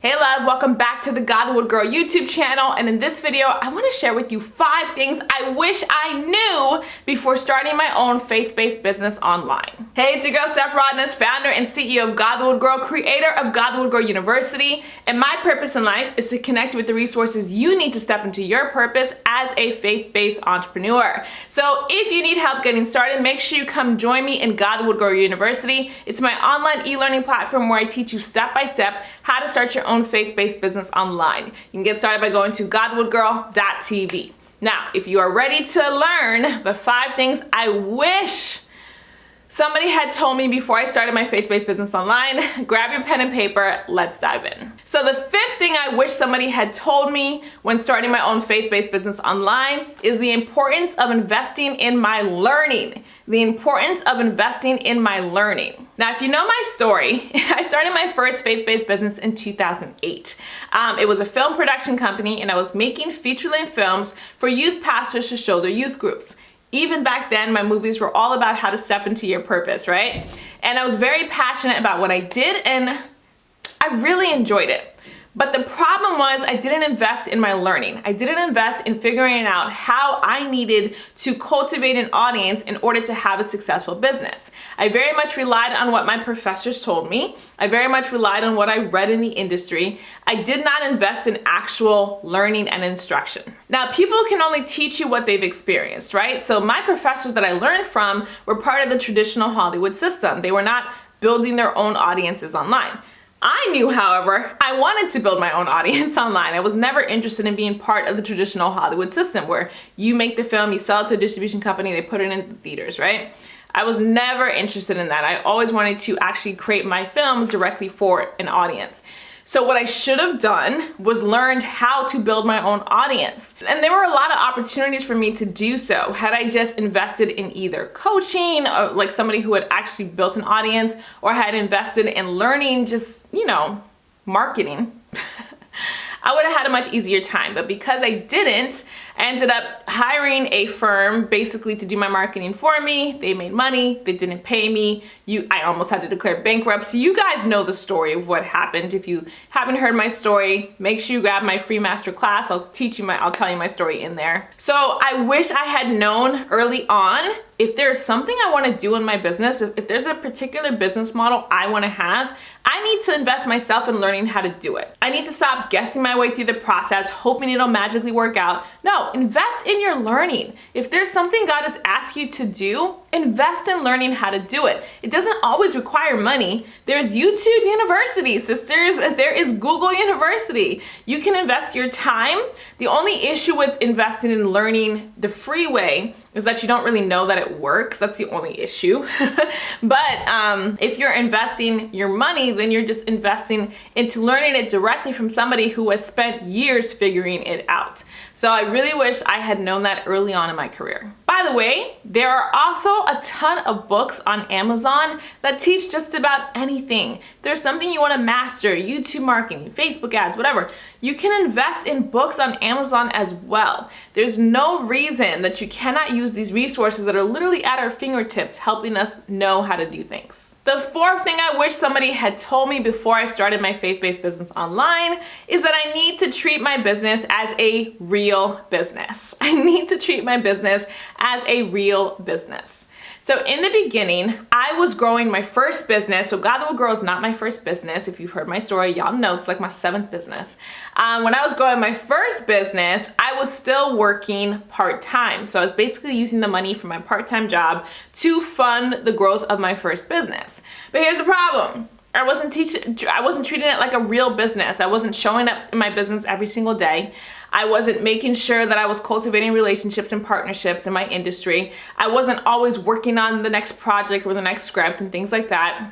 Hey love, welcome back to the Godlywood Girl YouTube channel, and in this video I want to share with you 5 things I wish I knew before starting my own faith-based business online. Hey, it's your girl Stephanie Rodnez, founder and CEO of Godlywood Girl, creator of Godlywood Girl University, and my purpose in life is to connect with the resources you need to step into your purpose as a faith-based entrepreneur. So if you need help getting started, make sure you come join me in Godlywood Girl University. It's my online e-learning platform where I teach you step-by-step how to start your own faith-based business online. You can get started by going to godlywoodgirl.tv. Now, if you are ready to learn the 5 things I wish somebody had told me before I started my faith-based business online, grab your pen and paper, let's dive in. So the 5th thing I wish somebody had told me when starting my own faith-based business online is the importance of investing in my learning. The importance of investing in my learning. Now, if you know my story, I started my first faith-based business in 2008. It was a film production company, and I was making feature-length films for youth pastors to show their youth groups. Even back then, my movies were all about how to step into your purpose, right? And I was very passionate about what I did, and I really enjoyed it. But the problem was I didn't invest in my learning. I didn't invest in figuring out how I needed to cultivate an audience in order to have a successful business. I very much relied on what my professors told me. I very much relied on what I read in the industry. I did not invest in actual learning and instruction. Now, people can only teach you what they've experienced, right? So my professors that I learned from were part of the traditional Hollywood system. They were not building their own audiences online. I knew, however, I wanted to build my own audience online. I was never interested in being part of the traditional Hollywood system where you make the film, you sell it to a distribution company, they put it in the theaters, right? I was never interested in that. I always wanted to actually create my films directly for an audience. So what I should have done was learned how to build my own audience. And there were a lot of opportunities for me to do so had I just invested in either coaching, or like somebody who had actually built an audience, or had invested in learning just, marketing. I would have had a much easier time, but because I didn't, I ended up hiring a firm basically to do my marketing for me. They made money, they didn't pay me. I almost had to declare bankruptcy. You guys know the story of what happened. If you haven't heard my story, make sure you grab my free masterclass. I'll tell you my story in there. So I wish I had known early on if there's something I want to do in my business, if there's a particular business model I want to have, I need to invest myself in learning how to do it. I need to stop guessing my way through the process, hoping it'll magically work out. No, invest in your learning. If there's something God has asked you to do, invest in learning how to do it. It doesn't always require money. There's YouTube University, sisters. There is Google University. You can invest your time. The only issue with investing in learning the free way is that you don't really know that it works. That's the only issue. But if you're investing your money, then you're just investing into learning it directly from somebody who has spent years figuring it out. So I really wish I had known that early on in my career. By the way, there are also a ton of books on Amazon that teach just about anything. If there's something you want to master, YouTube marketing, Facebook ads, whatever, you can invest in books on Amazon as well. There's no reason that you cannot use these resources that are literally at our fingertips, helping us know how to do things. The 4th thing I wish somebody had told me before I started my faith-based business online is that I need to treat my business as a real business. I need to treat my business as a real business. So in the beginning, I was growing my first business. So Godlywood Girl is not my first business. If you've heard my story, y'all know it's like my 7th business. When I was growing my first business, I was still working part-time. So I was basically using the money from my part-time job to fund the growth of my first business. But here's the problem. I wasn't treating it like a real business. I wasn't showing up in my business every single day. I wasn't making sure that I was cultivating relationships and partnerships in my industry. I wasn't always working on the next project or the next script and things like that.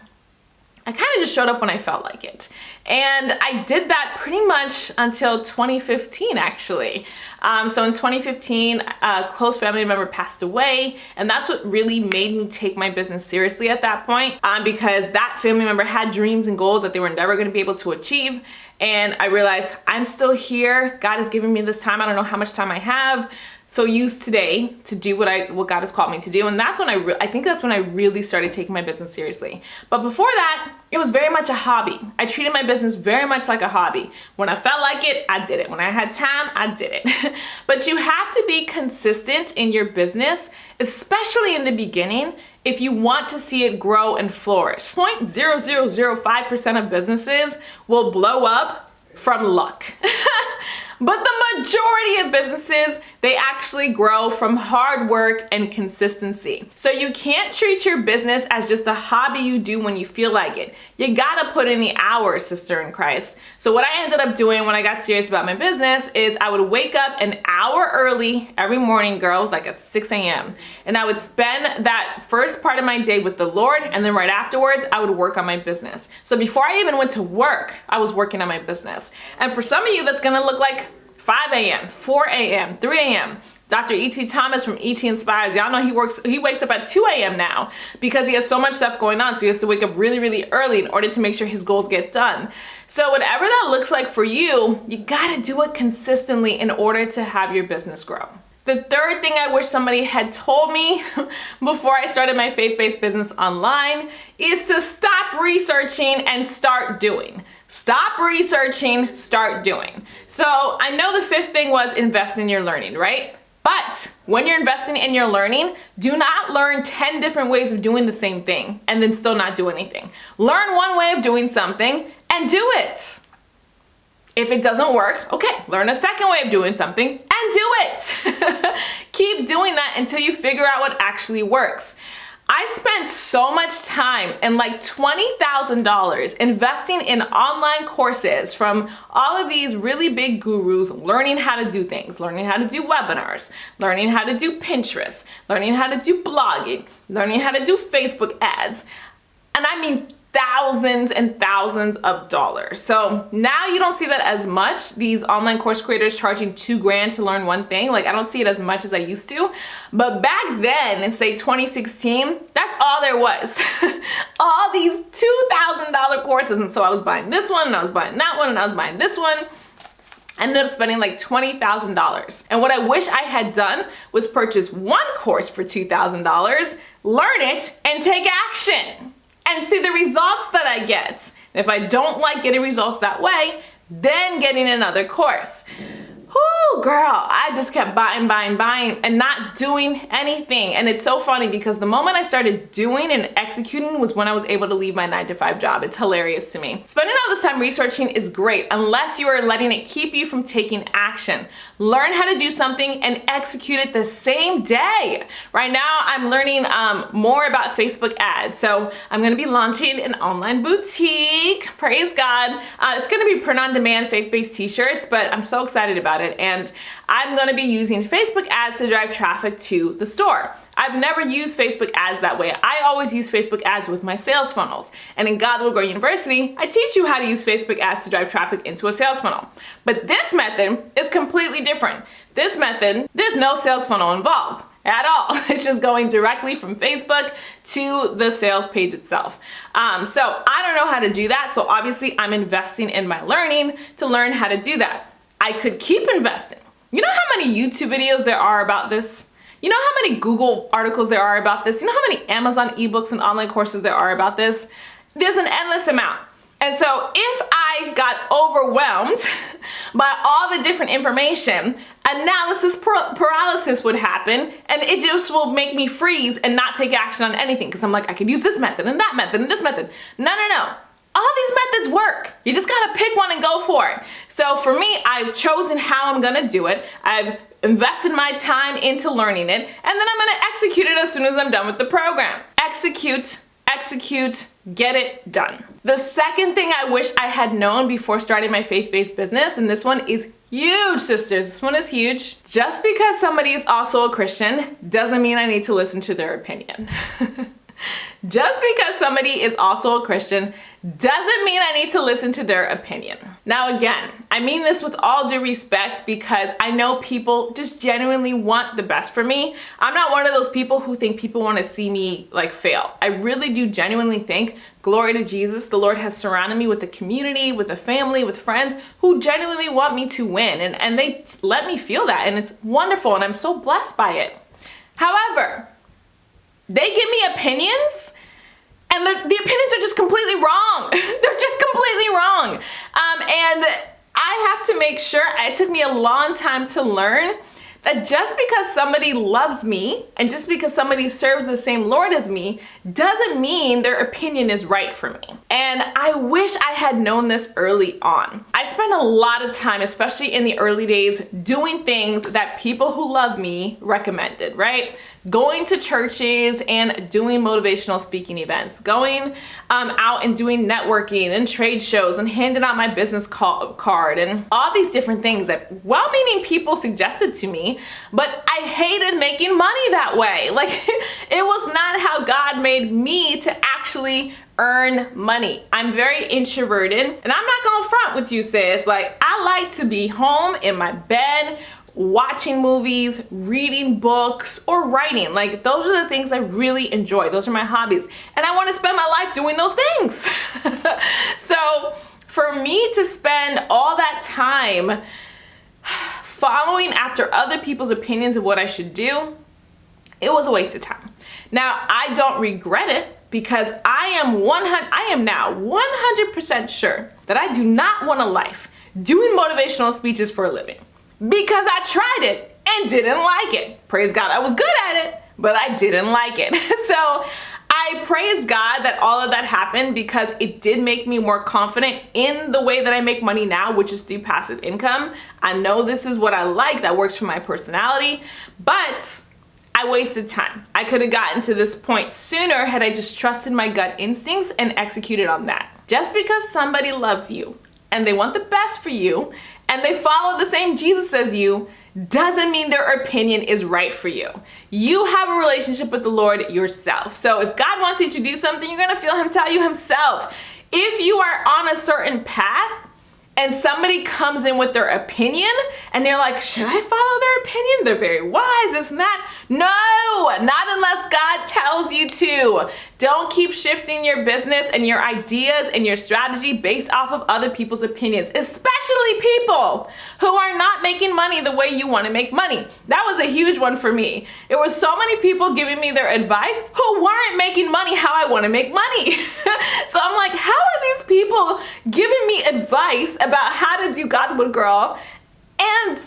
I kind of just showed up when I felt like it. And I did that pretty much until 2015, actually. So in 2015, a close family member passed away, and that's what really made me take my business seriously at that point, because that family member had dreams and goals that they were never going to be able to achieve. And I realized I'm still here. God has given me this time. I don't know how much time I have. so use today to do what God has called me to do. And that's when I think that's when I really started taking my business seriously. But before that, it was very much a hobby. I treated my business very much like a hobby. When I felt like it, I did it. When I had time, I did it. But you have to be consistent in your business, especially in the beginning, if you want to see it grow and flourish. 0.0005% of businesses will blow up from luck. But the majority of businesses, they actually grow from hard work and consistency. So you can't treat your business as just a hobby you do when you feel like it. You gotta put in the hours, sister in Christ. So what I ended up doing when I got serious about my business is I would wake up an hour early every morning, girls, like at 6 a.m. And I would spend that first part of my day with the Lord, and then right afterwards, I would work on my business. So before I even went to work, I was working on my business. And for some of you, that's gonna look like 5 a.m., 4 a.m., 3 a.m. Dr. E.T. Thomas from E.T. Inspires, y'all know he wakes up at 2 a.m. now because he has so much stuff going on. So he has to wake up really, really early in order to make sure his goals get done. So whatever that looks like for you, you gotta do it consistently in order to have your business grow. The third thing I wish somebody had told me before I started my faith-based business online is to stop researching and start doing. Stop researching, start doing. So I know the fifth thing was invest in your learning, right? But when you're investing in your learning, do not learn 10 different ways of doing the same thing and then still not do anything. Learn one way of doing something and do it. If it doesn't work, okay, learn a second way of doing something and do it. Keep doing that until you figure out what actually works. I spent so much time and like $20,000 investing in online courses from all of these really big gurus, learning how to do things, learning how to do webinars, learning how to do Pinterest, learning how to do blogging, learning how to do Facebook ads. And I mean thousands and thousands of dollars. So now you don't see that as much. These online course creators charging $2,000 to learn one thing. Like I don't see it as much as I used to. But back then, in say 2016, that's all there was. All these $2,000 courses. And so I was buying this one and I was buying that one and I was buying this one. I ended up spending like $20,000. And what I wish I had done was purchase one course for $2,000, learn it, and take action. And see the results that I get. If I don't like getting results that way, then getting another course. Whoo, girl, I just kept buying and not doing anything. And it's so funny because the moment I started doing and executing was when I was able to leave my 9-to-5 job. It's hilarious to me. Spending all this time researching is great unless you are letting it keep you from taking action. Learn how to do something and execute it the same day. Right now, I'm learning more about Facebook ads. So I'm gonna be launching an online boutique, praise God. It's gonna be print-on-demand faith-based t-shirts, but I'm so excited about it. And I'm gonna be using Facebook ads to drive traffic to the store. I've never used Facebook ads that way. I always use Facebook ads with my sales funnels. And in Godlywood Girl University, I teach you how to use Facebook ads to drive traffic into a sales funnel. But this method is completely different. This method, there's no sales funnel involved at all. It's just going directly from Facebook to the sales page itself. So I don't know how to do that. So obviously I'm investing in my learning to learn how to do that. I could keep investing. You know how many YouTube videos there are about this? You know how many Google articles there are about this? You know how many Amazon ebooks and online courses there are about this? There's an endless amount. And so if I got overwhelmed by all the different information, analysis paralysis would happen and it just will make me freeze and not take action on anything because I'm like, I could use this method and that method and this method. No. All these methods work. You just gotta pick one and go for it. So for me, I've chosen how I'm gonna do it. I've invested my time into learning it, and then I'm gonna execute it as soon as I'm done with the program. Execute, get it done. The second thing I wish I had known before starting my faith-based business, and this one is huge, sisters. This one is huge. Just because somebody is also a Christian doesn't mean I need to listen to their opinion. Just because somebody is also a Christian doesn't mean I need to listen to their opinion. Now again, I mean this with all due respect because I know people just genuinely want the best for me. I'm not one of those people who think people want to see me like fail. I really do genuinely think, glory to Jesus, the Lord has surrounded me with a community, with a family, with friends who genuinely want me to win, and they let me feel that, and it's wonderful, and I'm so blessed by it. However, they give me opinions, and the opinions are just completely wrong. They're just completely wrong. And I have to make sure, it took me a long time to learn that just because somebody loves me and just because somebody serves the same Lord as me doesn't mean their opinion is right for me. And I wish I had known this early on. I spent a lot of time, especially in the early days, doing things that people who love me recommended, right? Going to churches and doing motivational speaking events, going out and doing networking and trade shows and handing out my business card and all these different things that well-meaning people suggested to me, but I hated making money that way. Like, it was not how God made me to actually earn money. I'm very introverted, and I'm not gonna front with you, sis. Like, I like to be home in my bed, watching movies, reading books, or writing. Like, those are the things I really enjoy. Those are my hobbies. And I want to spend my life doing those things. So for me to spend all that time following after other people's opinions of what I should do, it was a waste of time. Now, I don't regret it because I am now 100% sure that I do not want a life doing motivational speeches for a living. Because I tried it and didn't like it. Praise God, I was good at it, but I didn't like it. So I praise God that all of that happened because it did make me more confident in the way that I make money now, which is through passive income. I know this is what I like, that works for my personality, but I wasted time. I could have gotten to this point sooner had I just trusted my gut instincts and executed on that. Just because somebody loves you and they want the best for you and they follow the same Jesus as you doesn't mean their opinion is right for you. You have a relationship with the Lord yourself. So if God wants you to do something, you're gonna feel him tell you himself. If you are on a certain path and somebody comes in with their opinion and they're like, should I follow their opinion? They're very wise, this and that. No, not unless God tells you to. Don't keep shifting your business and your ideas and your strategy based off of other people's opinions, especially people who are not making money the way you want to make money. That was a huge one for me. There were so many people giving me their advice who weren't making money how I want to make money. So I'm like, how are these people giving me advice about how to do Godlywood Girl and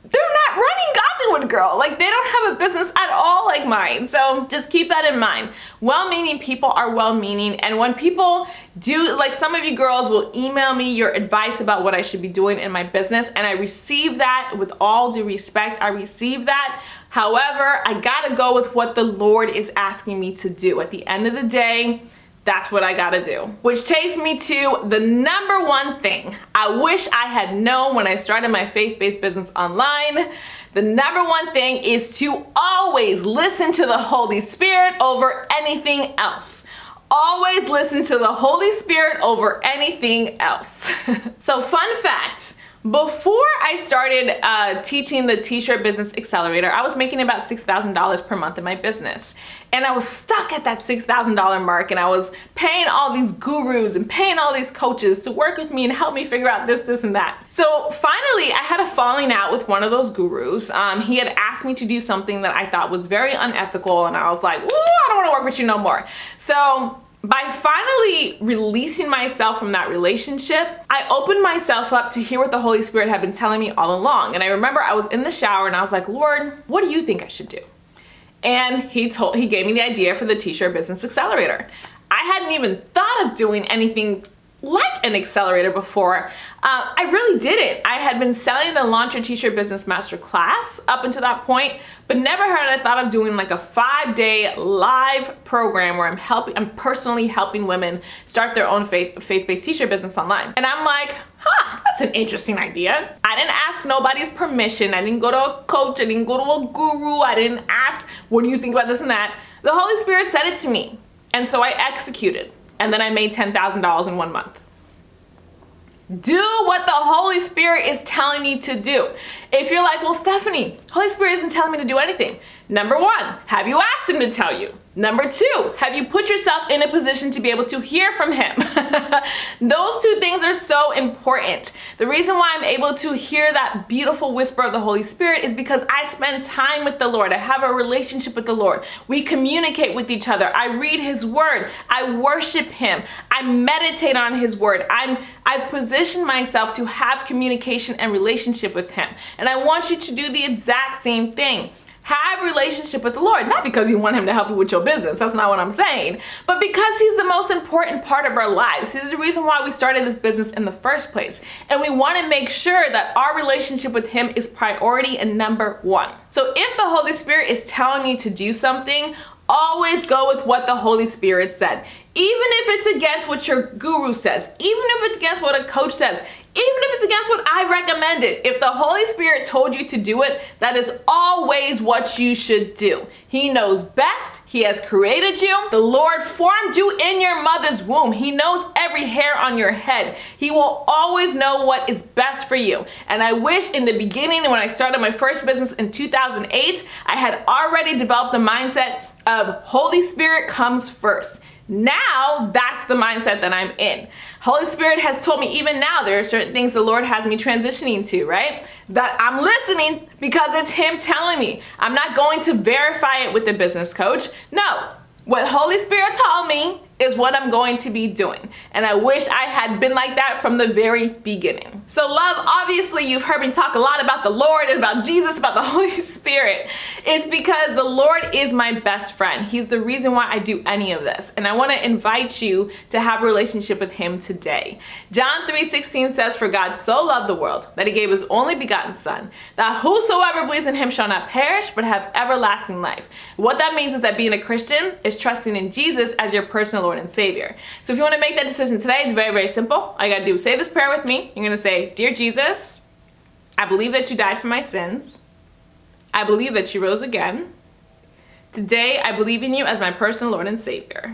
they're not running Godlywood Girl? Like, they don't have a business at all like mine. So just keep that in mind. Well-meaning people are well-meaning, and when people do, like, some of you girls will email me your advice about what I should be doing in my business, and I receive that with all due respect. I receive that. However, I gotta go with what the Lord is asking me to do. At the end of the day, that's what I gotta do. Which takes me to the number one thing I wish I had known when I started my faith-based business online. The number one thing is to always listen to the Holy Spirit over anything else. Always listen to the Holy Spirit over anything else. So fun fact, before I started teaching the T-shirt Business Accelerator, I was making about $6,000 per month in my business. And I was stuck at that $6,000 mark, and I was paying all these gurus and paying all these coaches to work with me and help me figure out this, and that. So finally, I had a falling out with one of those gurus. He had asked me to do something that I thought was very unethical, and I was like, woo, I don't want to work with you no more. So by finally releasing myself from that relationship, I opened myself up to hear what the Holy Spirit had been telling me all along. And I remember I was in the shower and I was like, Lord, what do you think I should do? And he gave me the idea for the T-shirt Business Accelerator. I hadn't even thought of doing anything like an accelerator before. I really didn't. I had been selling the Launch Your T-shirt Business Masterclass up until that point, but never had I thought of doing like a 5-day live program where I'm personally helping women start their own faith-based T-shirt business online. And I'm like, that's an interesting idea. I didn't ask nobody's permission. I didn't go to a coach. I didn't go to a guru. I didn't ask, what do you think about this and that? The Holy Spirit said it to me. And so I executed, and then I made $10,000 in 1 month. Do what the Holy Spirit is telling you to do. If you're like, well, Stephanie, Holy Spirit isn't telling me to do anything. Number one, have you asked him to tell you? Number two, have you put yourself in a position to be able to hear from him? Those two things are so important. The reason why I'm able to hear that beautiful whisper of the Holy Spirit is because I spend time with the Lord. I have a relationship with the Lord. We communicate with each other. I read his word. I worship him. I meditate on his word. I've positioned myself to have communication and relationship with him. And I want you to do the exact same thing. Have a relationship with the Lord, not because you want him to help you with your business, that's not what I'm saying, but because he's the most important part of our lives. He's the reason why we started this business in the first place. And we want to make sure that our relationship with him is priority and number one. So if the Holy Spirit is telling you to do something, always go with what the Holy Spirit said. Even if it's against what your guru says, even if it's against what a coach says, even if it's against what I recommended, if the Holy Spirit told you to do it, that is always what you should do. He knows best. He has created you. The Lord formed you in your mother's womb. He knows every hair on your head. He will always know what is best for you. And I wish in the beginning, when I started my first business in 2008, I had already developed the mindset of Holy Spirit comes first. Now that's the mindset that I'm in. Holy Spirit has told me even now there are certain things the Lord has me transitioning to, right? That I'm listening because it's him telling me. I'm not going to verify it with the business coach. No, what Holy Spirit told me is what I'm going to be doing. And I wish I had been like that from the very beginning. So love, obviously you've heard me talk a lot about the Lord and about Jesus, about the Holy Spirit. It's because the Lord is my best friend. He's the reason why I do any of this. And I want to invite you to have a relationship with him today. John 3:16 says, "For God so loved the world that he gave his only begotten son, that whosoever believes in him shall not perish, but have everlasting life." What that means is that being a Christian is trusting in Jesus as your personal Lord and Savior. So if you want to make that decision today, it's very, very simple. All you gotta do is say this prayer with me. You're gonna say, "Dear Jesus, I believe that you died for my sins. I believe that you rose again. Today, I believe in you as my personal Lord and Savior."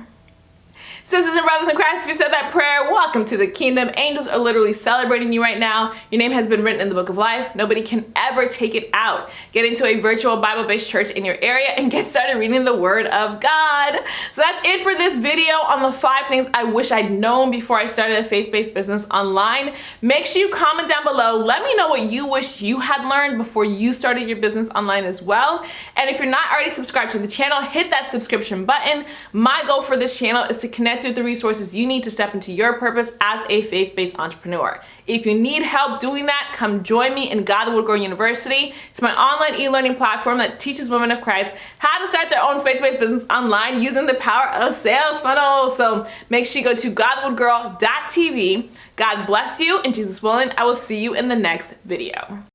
Sisters and brothers in Christ, if you said that prayer, welcome to the kingdom. Angels are literally celebrating you right now. Your name has been written in the book of life. Nobody can ever take it out. Get into a virtual Bible-based church in your area and get started reading the Word of God. So that's it for this video on the 5 things I wish I'd known before I started a faith-based business online. Make sure you comment down below. Let me know what you wish you had learned before you started your business online as well. And if you're not already subscribed to the channel, hit that subscription button. My goal for this channel is to connect with the resources you need to step into your purpose as a faith-based entrepreneur. If you need help doing that, come join me in Godlywood Girl University. It's my online e-learning platform that teaches women of Christ how to start their own faith-based business online using the power of sales funnels. So make sure you go to godlywoodgirl.tv. God bless you, and Jesus willing, I will see you in the next video.